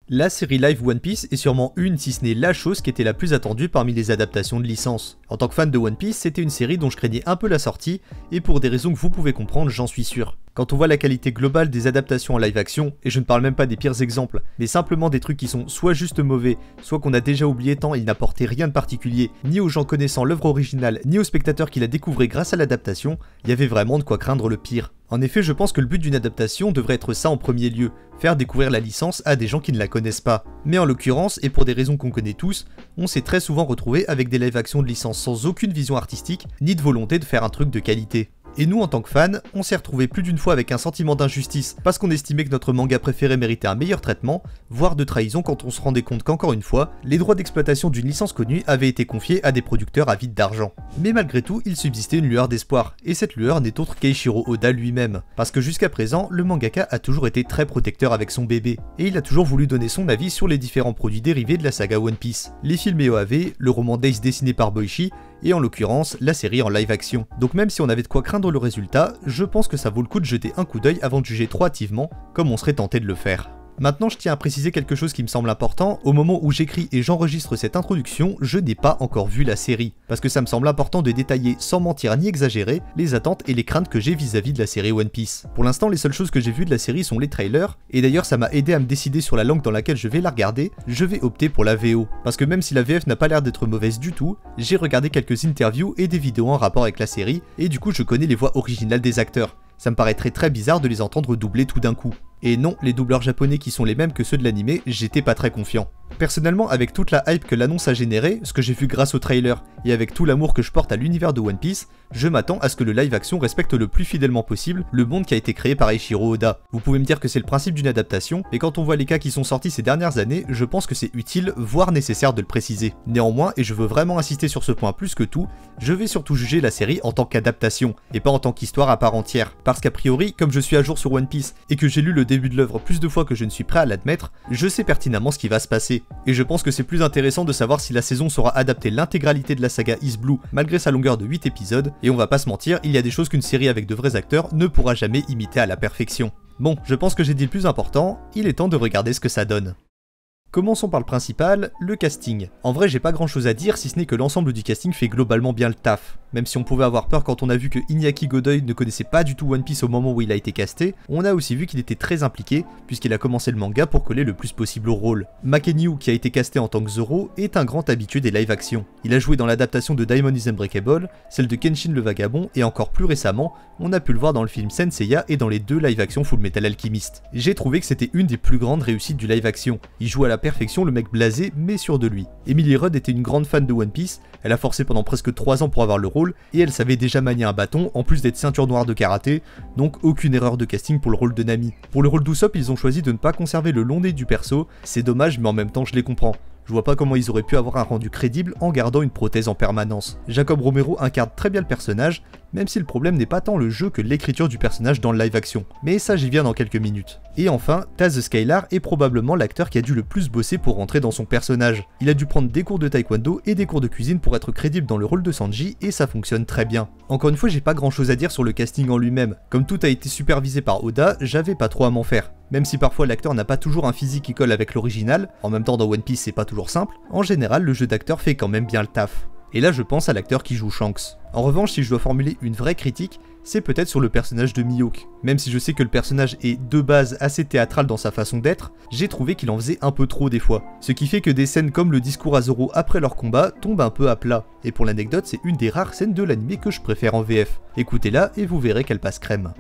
La série live One Piece est sûrement une, si ce n'est la chose qui était la plus attendue parmi les adaptations de licence. En tant que fan de One Piece, c'était une série dont je craignais un peu la sortie, et pour des raisons que vous pouvez comprendre, j'en suis sûr. Quand on voit la qualité globale des adaptations en live action, et je ne parle même pas des pires exemples, mais simplement des trucs qui sont soit juste mauvais, soit qu'on a déjà oublié tant ils n'apportaient rien de particulier, ni aux gens connaissant l'œuvre originale, ni aux spectateurs qui la découvraient grâce à l'adaptation, il y avait vraiment de quoi craindre le pire. En effet, je pense que le but d'une adaptation devrait être ça en premier lieu, faire découvrir la licence à des gens qui ne la connaissent pas. Mais en l'occurrence, et pour des raisons qu'on connaît tous, on s'est très souvent retrouvé avec des live-action de licence sans aucune vision artistique, ni de volonté de faire un truc de qualité. Et nous, en tant que fans, on s'est retrouvé plus d'une fois avec un sentiment d'injustice parce qu'on estimait que notre manga préféré méritait un meilleur traitement, voire de trahison quand on se rendait compte qu'encore une fois, les droits d'exploitation d'une licence connue avaient été confiés à des producteurs avides d'argent. Mais malgré tout, il subsistait une lueur d'espoir, et cette lueur n'est autre qu'Eiichiro Oda lui-même, parce que jusqu'à présent, le mangaka a toujours été très protecteur avec son bébé, et il a toujours voulu donner son avis sur les différents produits dérivés de la saga One Piece, les films et OAV, le roman Days dessiné par Boichi, et en l'occurrence, la série en live action. Donc même si on avait de quoi craindre le résultat, je pense que ça vaut le coup de jeter un coup d'œil avant de juger trop hâtivement, comme on serait tenté de le faire. Maintenant, je tiens à préciser quelque chose qui me semble important, au moment où j'écris et j'enregistre cette introduction, je n'ai pas encore vu la série, parce que ça me semble important de détailler, sans mentir ni exagérer, les attentes et les craintes que j'ai vis-à-vis de la série One Piece. Pour l'instant, les seules choses que j'ai vues de la série sont les trailers, et d'ailleurs ça m'a aidé à me décider sur la langue dans laquelle je vais la regarder, je vais opter pour la VO, parce que même si la VF n'a pas l'air d'être mauvaise du tout, j'ai regardé quelques interviews et des vidéos en rapport avec la série, et du coup je connais les voix originales des acteurs. Ça me paraîtrait très bizarre de les entendre doubler tout d'un coup. Et non, les doubleurs japonais qui sont les mêmes que ceux de l'animé, j'étais pas très confiant. Personnellement, avec toute la hype que l'annonce a généré, ce que j'ai vu grâce au trailer, et avec tout l'amour que je porte à l'univers de One Piece, je m'attends à ce que le live action respecte le plus fidèlement possible le monde qui a été créé par Eiichiro Oda. Vous pouvez me dire que c'est le principe d'une adaptation, mais quand on voit les cas qui sont sortis ces dernières années, je pense que c'est utile, voire nécessaire de le préciser. Néanmoins, et je veux vraiment insister sur ce point plus que tout, je vais surtout juger la série en tant qu'adaptation, et pas en tant qu'histoire à part entière. Parce qu'a priori, comme je suis à jour sur One Piece, et que j'ai lu le début de l'œuvre plus de fois que je ne suis prêt à l'admettre, je sais pertinemment ce qui va se passer. Et je pense que c'est plus intéressant de savoir si la saison saura adapter l'intégralité de la saga East Blue malgré sa longueur de 8 épisodes, et on va pas se mentir, il y a des choses qu'une série avec de vrais acteurs ne pourra jamais imiter à la perfection. Bon, je pense que j'ai dit le plus important, il est temps de regarder ce que ça donne. Commençons par le principal, le casting. En vrai, j'ai pas grand chose à dire si ce n'est que l'ensemble du casting fait globalement bien le taf. Même si on pouvait avoir peur quand on a vu que Iñaki Godoy ne connaissait pas du tout One Piece au moment où il a été casté, on a aussi vu qu'il était très impliqué, puisqu'il a commencé le manga pour coller le plus possible au rôle. Makenyu, qui a été casté en tant que Zoro, est un grand habitué des live action. Il a joué dans l'adaptation de Diamond is Unbreakable, celle de Kenshin le Vagabond, et encore plus récemment, on a pu le voir dans le film Senseiya et dans les deux live action Full Metal Alchemist. J'ai trouvé que c'était une des plus grandes réussites du live action. Il joue à la perfection le mec blasé mais sûr de lui. Emily Rudd était une grande fan de One Piece, elle a forcé pendant presque 3 ans pour avoir le rôle, et elle savait déjà manier un bâton, en plus d'être ceinture noire de karaté, donc aucune erreur de casting pour le rôle de Nami. Pour le rôle d'Usopp, ils ont choisi de ne pas conserver le long nez du perso, c'est dommage mais en même temps je les comprends. Je vois pas comment ils auraient pu avoir un rendu crédible en gardant une prothèse en permanence. Jacob Romero incarne très bien le personnage, même si le problème n'est pas tant le jeu que l'écriture du personnage dans le live action. Mais ça j'y viens dans quelques minutes. Et enfin, Taz Skylar est probablement l'acteur qui a dû le plus bosser pour rentrer dans son personnage. Il a dû prendre des cours de taekwondo et des cours de cuisine pour être crédible dans le rôle de Sanji, et ça fonctionne très bien. Encore une fois, j'ai pas grand chose à dire sur le casting en lui-même. Comme tout a été supervisé par Oda, j'avais pas trop à m'en faire. Même si parfois l'acteur n'a pas toujours un physique qui colle avec l'original, en même temps dans One Piece c'est pas toujours simple, en général le jeu d'acteur fait quand même bien le taf. Et là je pense à l'acteur qui joue Shanks. En revanche, si je dois formuler une vraie critique, c'est peut-être sur le personnage de Mihawk. Même si je sais que le personnage est de base assez théâtral dans sa façon d'être, j'ai trouvé qu'il en faisait un peu trop des fois. Ce qui fait que des scènes comme le discours à Zoro après leur combat tombent un peu à plat. Et pour l'anecdote, c'est une des rares scènes de l'anime que je préfère en VF. Écoutez-la et vous verrez qu'elle passe crème.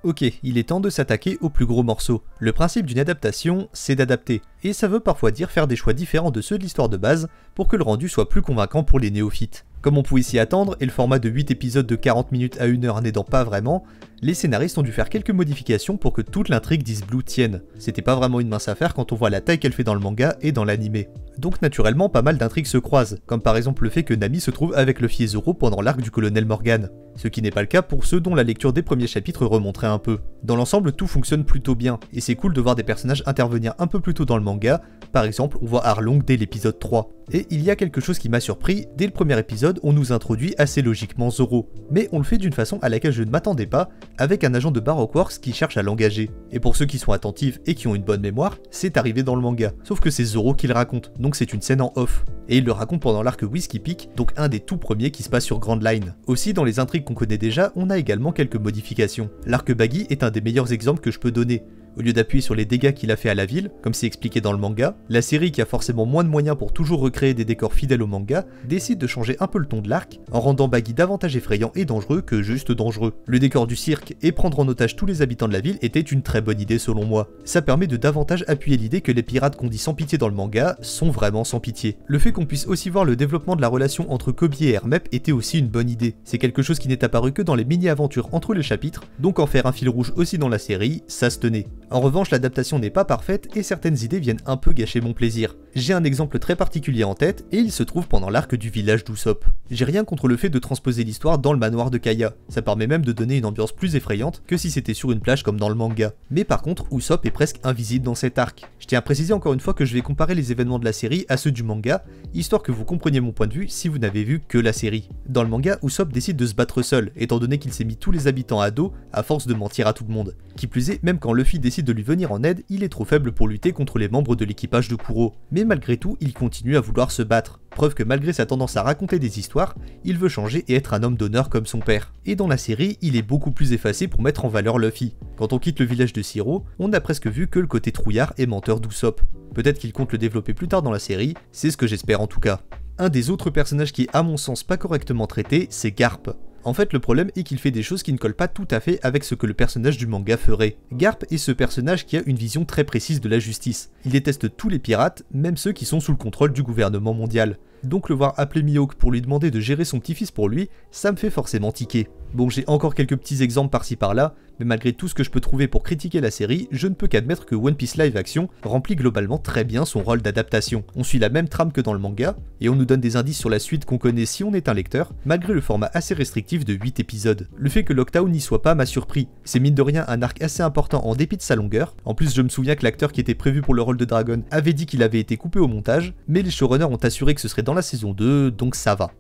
Ok, il est temps de s'attaquer au plus gros morceau. Le principe d'une adaptation, c'est d'adapter, et ça veut parfois dire faire des choix différents de ceux de l'histoire de base pour que le rendu soit plus convaincant pour les néophytes. Comme on pouvait s'y attendre, et le format de 8 épisodes de 40 minutes à 1 heure n'aidant pas vraiment, les scénaristes ont dû faire quelques modifications pour que toute l'intrigue d'East Blue tienne. C'était pas vraiment une mince affaire quand on voit la taille qu'elle fait dans le manga et dans l'animé. Donc naturellement, pas mal d'intrigues se croisent, comme par exemple le fait que Nami se trouve avec le fier Zoro pendant l'arc du colonel Morgan. Ce qui n'est pas le cas pour ceux dont la lecture des premiers chapitres remonterait un peu. Dans l'ensemble, tout fonctionne plutôt bien, et c'est cool de voir des personnages intervenir un peu plus tôt dans le manga, par exemple on voit Arlong dès l'épisode 3. Et il y a quelque chose qui m'a surpris, dès le premier épisode on nous introduit assez logiquement Zoro, mais on le fait d'une façon à laquelle je ne m'attendais pas, avec un agent de Baroque Works qui cherche à l'engager. Et pour ceux qui sont attentifs et qui ont une bonne mémoire, c'est arrivé dans le manga, sauf que c'est Zoro qui le raconte, donc c'est une scène en off. Et il le raconte pendant l'arc Whiskey Peak, donc un des tout premiers qui se passe sur Grand Line. Aussi dans les intrigues qu'on connaît déjà, on a également quelques modifications. L'arc Baggy est un des meilleurs exemples que je peux donner. Au lieu d'appuyer sur les dégâts qu'il a fait à la ville, comme c'est expliqué dans le manga, la série qui a forcément moins de moyens pour toujours recréer des décors fidèles au manga, décide de changer un peu le ton de l'arc, en rendant Baggy davantage effrayant et dangereux que juste dangereux. Le décor du cirque et prendre en otage tous les habitants de la ville était une très bonne idée selon moi. Ça permet de davantage appuyer l'idée que les pirates qu'on dit sans pitié dans le manga sont vraiment sans pitié. Le fait qu'on puisse aussi voir le développement de la relation entre Koby et Hermep était aussi une bonne idée. C'est quelque chose qui n'est apparu que dans les mini-aventures entre les chapitres, donc en faire un fil rouge aussi dans la série, ça se tenait. En revanche, l'adaptation n'est pas parfaite et certaines idées viennent un peu gâcher mon plaisir. J'ai un exemple très particulier en tête et il se trouve pendant l'arc du village d'Usopp. J'ai rien contre le fait de transposer l'histoire dans le manoir de Kaya, ça permet même de donner une ambiance plus effrayante que si c'était sur une plage comme dans le manga. Mais par contre, Usopp est presque invisible dans cet arc. Je tiens à préciser encore une fois que je vais comparer les événements de la série à ceux du manga, histoire que vous compreniez mon point de vue si vous n'avez vu que la série. Dans le manga, Usopp décide de se battre seul, étant donné qu'il s'est mis tous les habitants à dos à force de mentir à tout le monde. Qui plus est, même quand Luffy décide de lui venir en aide, il est trop faible pour lutter contre les membres de l'équipage de Kuro. Mais malgré tout, il continue à vouloir se battre. Preuve que malgré sa tendance à raconter des histoires, il veut changer et être un homme d'honneur comme son père. Et dans la série, il est beaucoup plus effacé pour mettre en valeur Luffy. Quand on quitte le village de Shiro, on n'a presque vu que le côté trouillard et menteur d'Usopp. Peut-être qu'il compte le développer plus tard dans la série, c'est ce que j'espère en tout cas. Un des autres personnages qui est à mon sens pas correctement traité, c'est Garp. En fait, le problème est qu'il fait des choses qui ne collent pas tout à fait avec ce que le personnage du manga ferait. Garp est ce personnage qui a une vision très précise de la justice. Il déteste tous les pirates, même ceux qui sont sous le contrôle du gouvernement mondial. Donc le voir appeler Mihawk pour lui demander de gérer son petit-fils pour lui, ça me fait forcément tiquer. Bon, j'ai encore quelques petits exemples par-ci par-là, mais malgré tout ce que je peux trouver pour critiquer la série, je ne peux qu'admettre que One Piece Live Action remplit globalement très bien son rôle d'adaptation. On suit la même trame que dans le manga, et on nous donne des indices sur la suite qu'on connaît si on est un lecteur, malgré le format assez restrictif de 8 épisodes. Le fait que Lockdown n'y soit pas m'a surpris, c'est mine de rien un arc assez important en dépit de sa longueur. En plus, je me souviens que l'acteur qui était prévu pour le rôle de Dragon avait dit qu'il avait été coupé au montage, mais les showrunners ont assuré que ce serait dans la saison 2, donc ça va.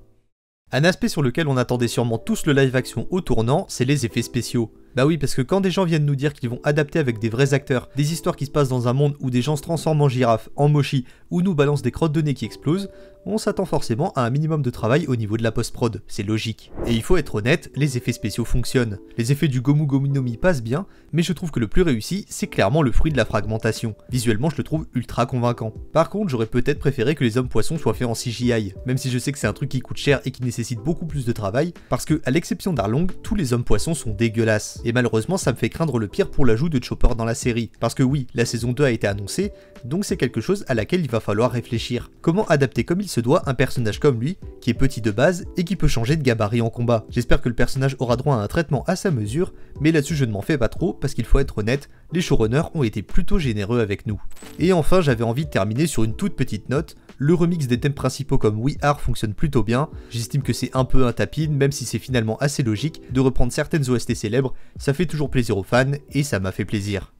Un aspect sur lequel on attendait sûrement tous le live action au tournant, c'est les effets spéciaux. Bah oui, parce que quand des gens viennent nous dire qu'ils vont adapter avec des vrais acteurs des histoires qui se passent dans un monde où des gens se transforment en girafes, en mochi, ou nous balancent des crottes de nez qui explosent, on s'attend forcément à un minimum de travail au niveau de la post-prod, c'est logique. Et il faut être honnête, les effets spéciaux fonctionnent. Les effets du Gomu Gomu no Mi passent bien, mais je trouve que le plus réussi, c'est clairement le fruit de la fragmentation. Visuellement, je le trouve ultra convaincant. Par contre, j'aurais peut-être préféré que les hommes poissons soient faits en CGI, même si je sais que c'est un truc qui coûte cher et qui nécessite beaucoup plus de travail, parce que, à l'exception d'Arlong, tous les hommes poissons sont dégueulasses. Et malheureusement, ça me fait craindre le pire pour l'ajout de Chopper dans la série. Parce que oui, la saison 2 a été annoncée, donc c'est quelque chose à laquelle il va falloir réfléchir. Comment adapter comme il se doit un personnage comme lui, qui est petit de base et qui peut changer de gabarit en combat. J'espère que le personnage aura droit à un traitement à sa mesure, mais là-dessus je ne m'en fais pas trop, parce qu'il faut être honnête, les showrunners ont été plutôt généreux avec nous. Et enfin, j'avais envie de terminer sur une toute petite note. Le remix des thèmes principaux comme We Are fonctionne plutôt bien, j'estime que c'est un peu un tapis, même si c'est finalement assez logique de reprendre certaines OST célèbres, ça fait toujours plaisir aux fans et ça m'a fait plaisir.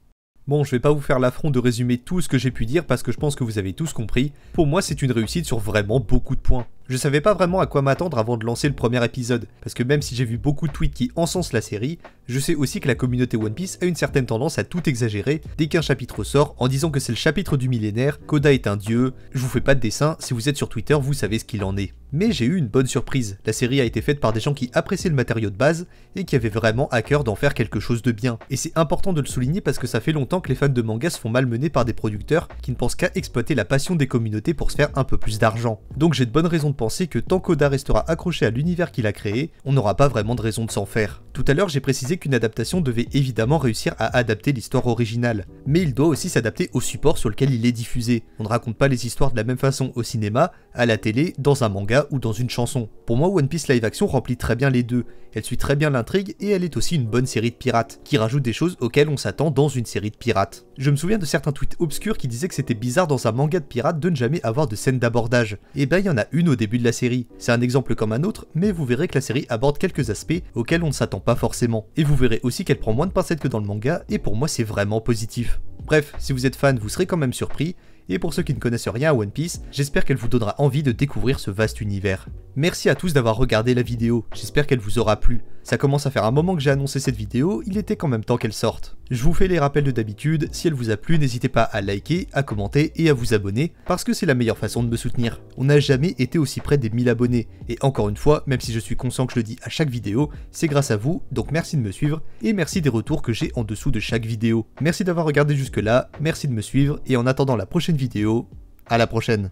Bon, je vais pas vous faire l'affront de résumer tout ce que j'ai pu dire parce que je pense que vous avez tous compris, pour moi c'est une réussite sur vraiment beaucoup de points. Je savais pas vraiment à quoi m'attendre avant de lancer le premier épisode, parce que même si j'ai vu beaucoup de tweets qui encensent la série, je sais aussi que la communauté One Piece a une certaine tendance à tout exagérer dès qu'un chapitre sort en disant que c'est le chapitre du millénaire, qu'Oda est un dieu, je vous fais pas de dessin, si vous êtes sur Twitter vous savez ce qu'il en est. Mais j'ai eu une bonne surprise, la série a été faite par des gens qui appréciaient le matériau de base et qui avaient vraiment à cœur d'en faire quelque chose de bien. Et c'est important de le souligner parce que ça fait longtemps que les fans de manga se font malmener par des producteurs qui ne pensent qu'à exploiter la passion des communautés pour se faire un peu plus d'argent. Donc j'ai de bonnes raisons de penser que tant qu'Oda restera accroché à l'univers qu'il a créé, on n'aura pas vraiment de raison de s'en faire. Tout à l'heure j'ai précisé qu'une adaptation devait évidemment réussir à adapter l'histoire originale, mais il doit aussi s'adapter au support sur lequel il est diffusé. On ne raconte pas les histoires de la même façon au cinéma, à la télé, dans un manga ou dans une chanson. Pour moi, One Piece Live Action remplit très bien les deux. Elle suit très bien l'intrigue et elle est aussi une bonne série de pirates, qui rajoute des choses auxquelles on s'attend dans une série de pirates. Je me souviens de certains tweets obscurs qui disaient que c'était bizarre dans un manga de pirates de ne jamais avoir de scène d'abordage. Et ben il y en a une au début de la série. C'est un exemple comme un autre, mais vous verrez que la série aborde quelques aspects auxquels on ne s'attend pas forcément. Et vous verrez aussi qu'elle prend moins de pincettes que dans le manga, et pour moi c'est vraiment positif. Bref, si vous êtes fan, vous serez quand même surpris, et pour ceux qui ne connaissent rien à One Piece, j'espère qu'elle vous donnera envie de découvrir ce vaste univers. Merci à tous d'avoir regardé la vidéo, j'espère qu'elle vous aura plu. Ça commence à faire un moment que j'ai annoncé cette vidéo, il était quand même temps qu'elle sorte. Je vous fais les rappels de d'habitude, si elle vous a plu, n'hésitez pas à liker, à commenter et à vous abonner, parce que c'est la meilleure façon de me soutenir. On n'a jamais été aussi près des 1000 abonnés, et encore une fois, même si je suis conscient que je le dis à chaque vidéo, c'est grâce à vous, donc merci de me suivre, et merci des retours que j'ai en dessous de chaque vidéo. Merci d'avoir regardé jusque là, merci de me suivre, et en attendant la prochaine vidéo, à la prochaine.